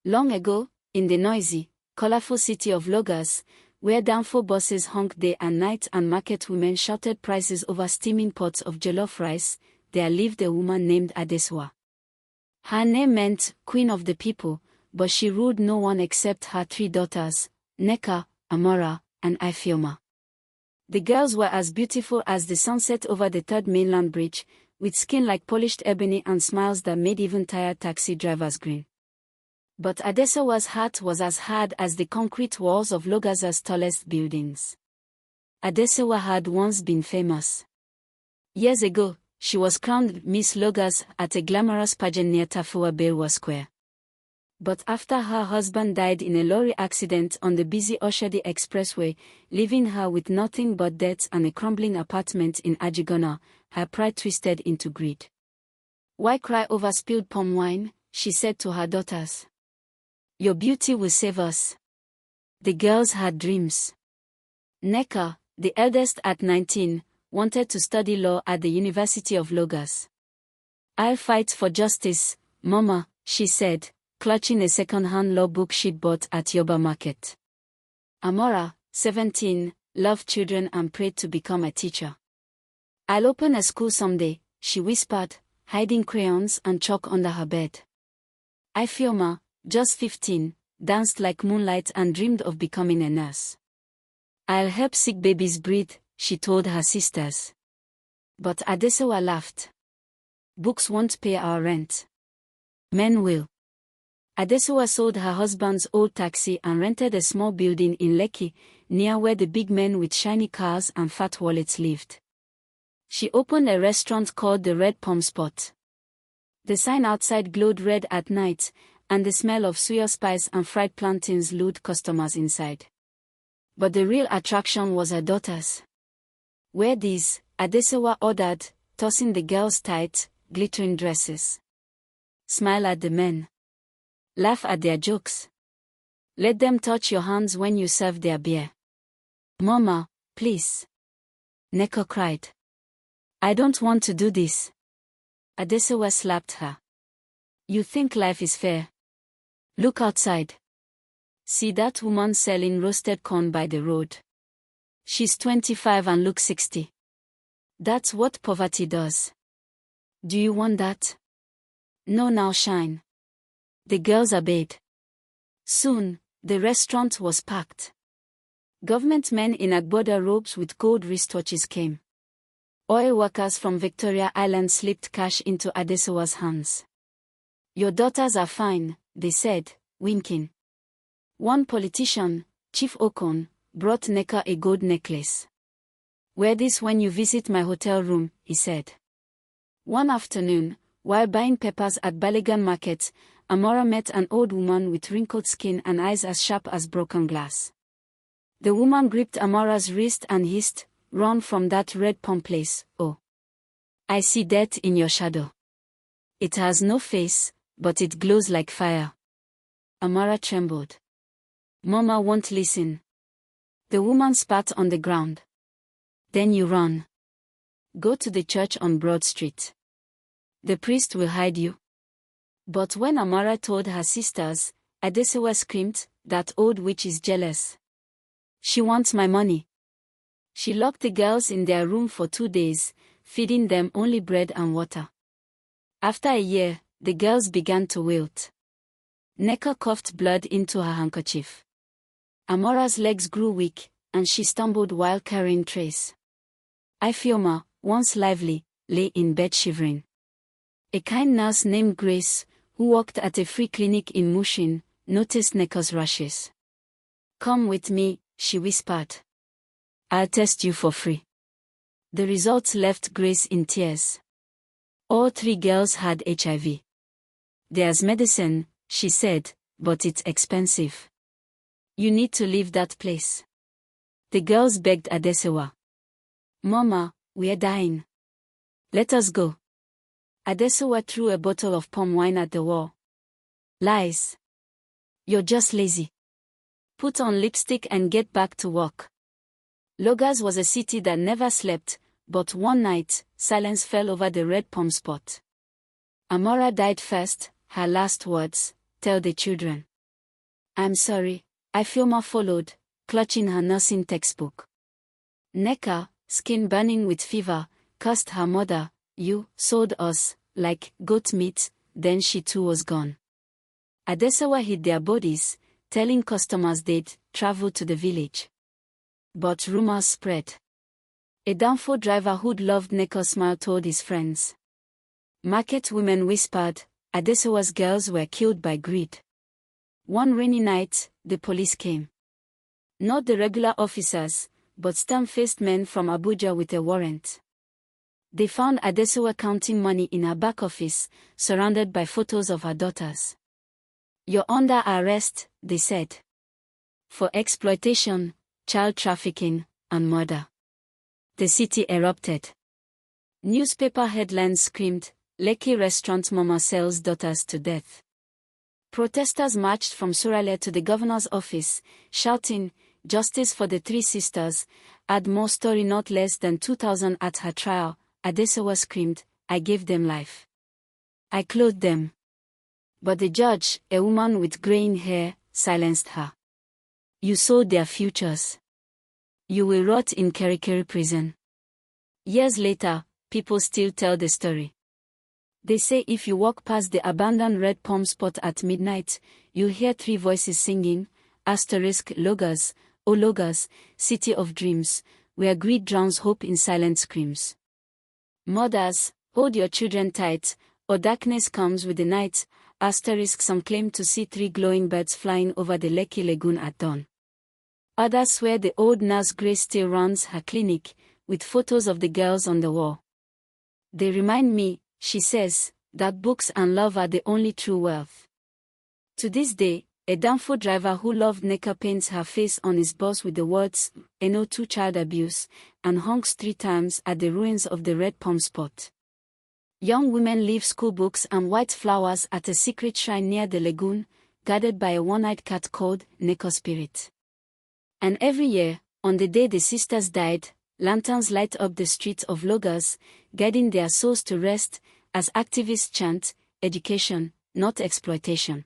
Long ago, in the noisy, colorful city of Logas, where downfall buses honked day and night and market women shouted prices over steaming pots of jollof rice, there lived a woman named Adesuwa. Her name meant Queen of the People, but she ruled no one except her 3 daughters, Nneka, Amara, and Ifeoma. The girls were as beautiful as the sunset over the third mainland bridge, with skin like polished ebony and smiles that made even tired taxi drivers grin. But Adesuwa's heart was as hard as the concrete walls of Logas's tallest buildings. Adesuwa had once been famous. Years ago, she was crowned Miss Logas at a glamorous pageant near Tafawa Balewa Square. But after her husband died in a lorry accident on the busy Oshodi Expressway, leaving her with nothing but debts and a crumbling apartment in Ajigona, her pride twisted into greed. "Why cry over spilled palm wine?" she said to her daughters. "Your beauty will save us." The girls had dreams. Nneka, the eldest at 19, wanted to study law at the University of Logas. "I'll fight for justice, Mama," she said, clutching a second-hand law book she'd bought at Yoba Market. Amara, 17, loved children and prayed to become a teacher. "I'll open a school someday," she whispered, hiding crayons and chalk under her bed. Ifeoma, just 15, danced like moonlight and dreamed of becoming a nurse. "I'll help sick babies breathe," she told her sisters. But Adesuwa laughed. "Books won't pay our rent. Men will." Adesuwa sold her husband's old taxi and rented a small building in Lekki, near where the big men with shiny cars and fat wallets lived. She opened a restaurant called the Red Palm Spot. The sign outside glowed red at night, and the smell of suya spice and fried plantains lured customers inside. But the real attraction was her daughters. "Wear these," Adesuwa ordered, tossing the girls tight, glittering dresses. "Smile at the men. Laugh at their jokes. Let them touch your hands when you serve their beer." "Mama, please," Nneka cried. "I don't want to do this." Adesuwa slapped her. "You think life is fair? Look outside. See that woman selling roasted corn by the road? She's 25 and looks 60. That's what poverty does. Do you want that?" "No, now shine." The girls obeyed. Soon, the restaurant was packed. Government men in Agboda robes with gold wristwatches came. Oil workers from Victoria Island slipped cash into Adesuwa's hands. "Your daughters are fine," they said, winking. One politician, Chief Okon, brought Nneka a gold necklace. "Wear this when you visit my hotel room," he said. One afternoon, while buying peppers at Baligan Market, Amara met an old woman with wrinkled skin and eyes as sharp as broken glass. The woman gripped Amara's wrist and hissed, "Run from that red palm place, oh. I see death in your shadow. It has no face, but it glows like fire." Amara trembled. "Mama won't listen." The woman spat on the ground. "Then you run. Go to the church on Broad Street. The priest will hide you." But when Amara told her sisters, Adesuwa screamed, "That old witch is jealous. She wants my money." She locked the girls in their room for 2 days, feeding them only bread and water. After a year, the girls began to wilt. Nneka coughed blood into her handkerchief. Amara's legs grew weak, and she stumbled while carrying trays. Ifeoma, once lively, lay in bed shivering. A kind nurse named Grace, who worked at a free clinic in Mushin, noticed Nneka's rashes. "Come with me," she whispered. "I'll test you for free." The results left Grace in tears. All 3 girls had HIV. "There's medicine," she said, "but it's expensive. You need to leave that place." The girls begged Adesuwa. "Mama, we're dying. Let us go." Adesuwa threw a bottle of palm wine at the wall. "Lies. You're just lazy. Put on lipstick and get back to work." Logas was a city that never slept, but one night, silence fell over the Red Palm Spot. Amara died first, her last words, "Tell the children." I'm sorry, Ifeoma followed, clutching her nursing textbook. Nneka, skin burning with fever, cursed her mother. You sold us, like, goat meat. Then she too was gone. Adesuwa hid their bodies, telling customers they'd travel to the village. But rumors spread. A downfall driver who'd loved Nneka's smile told his friends. Market women whispered, Adesuwa's girls were killed by greed. One rainy night, the police came. Not the regular officers, but stern-faced men from Abuja with a warrant. They found Adesuwa counting money in her back office, surrounded by photos of her daughters. You're under arrest, they said. For exploitation, child trafficking, and murder. The city erupted. Newspaper headlines screamed, Lekki restaurant mama sells daughters to death. Protesters marched from Suralere to the governor's office, shouting, Justice for the three sisters. Add more story not less than 2,000 at her trial. Adesuwa screamed, I gave them life. I clothed them. But the judge, a woman with graying hair, silenced her. You sold their futures. You will rot in Kirikiri prison. Years later, people still tell the story. They say if you walk past the abandoned red palm spot at midnight, you'll hear three voices singing, Logas, O Logas, city of dreams, where greed drowns hope in silent screams. Mothers, hold your children tight, or darkness comes with the night. Some claim to see three glowing birds flying over the Lekki Lagoon at dawn. Others swear the old nurse Grace still runs her clinic, with photos of the girls on the wall. They remind me, she says, that books and love are the only true wealth. To this day, a downfall driver who loved Nneka paints her face on his bus with the words, "No to child abuse," and honks 3 times at the ruins of the red palm spot. Young women leave school books and white flowers at a secret shrine near the lagoon, guarded by a one-eyed cat called Nneka Spirit. And every year, on the day the sisters died, lanterns light up the streets of Logas, guiding their souls to rest, as activists chant, education, not exploitation.